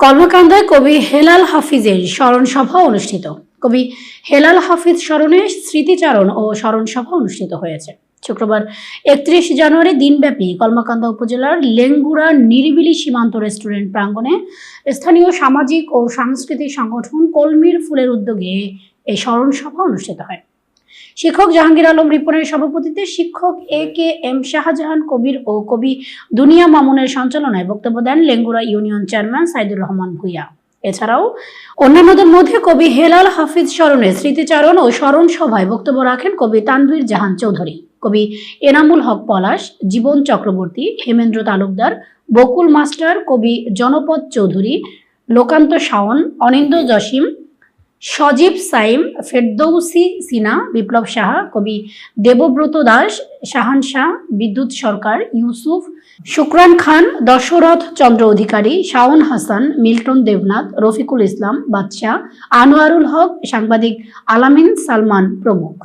কর্মকান্দায় কবি হেলাল হাফিজের স্মরণ সভা অনুষ্ঠিত। কবি হেলাল হাফিজ স্মরণে স্মৃতিচারণ ও স্মরণ সভা অনুষ্ঠিত হয়েছে। শুক্রবার 31 জানুয়ারি দিনব্যাপী কলমাকান্দা উপজেলার লেঙ্গুড়া নিরিবিলি সীমান্ত রেস্টুরেন্ট প্রাঙ্গণে স্থানীয় সামাজিক ও সাংস্কৃতিক সংগঠন কলমির ফুলের উদ্যোগে এই স্মরণ সভা অনুষ্ঠিত হয়। শিক্ষক জাহাঙ্গীর আলম রিপনের সভাপতিত্বে শিক্ষক এ.কে.এম. শাহজাহান কবির ও কবি দুনিয়া মামুনের সঞ্চালনায় বক্তব্য দেন লেঙ্গুড়া ইউনিয়ন চেয়ারম্যান সাইদুর রহমান ভূঁইয়া। এছাড়াও অন্যান্যদের মধ্যে কবি হেলাল হাফিজ স্মরণে স্মৃতিচারণ ও স্মরণ সভায় বক্তব্য রাখেন কবি তানভীর জাহান চৌধুরী, কবি এনামুল হক পলাশ, জীবন চক্রবর্তী, হেমেন্দ্র তালুকদার, বকুল মাস্টার, কবি জনপদ চৌধুরী, লোকান্ত শাওন, অনিন্দ্য জসিম, সজীব সাইম, ফেরদৌসি সিনা, বিপ্লব সাহা, কবি দেবব্রত দাস, শাহান শাহ, বিদ্যুৎ সরকার, ইউসুফ, শুক্রান খান, দশরথ চন্দ্র অধিকারী, শাওন হাসান, মিল্টন দেবনাথ, রফিকুল ইসলাম, বাদশাহ, আনোয়ারুল হক, সাংবাদিক আলামিন সালমান প্রমুখ।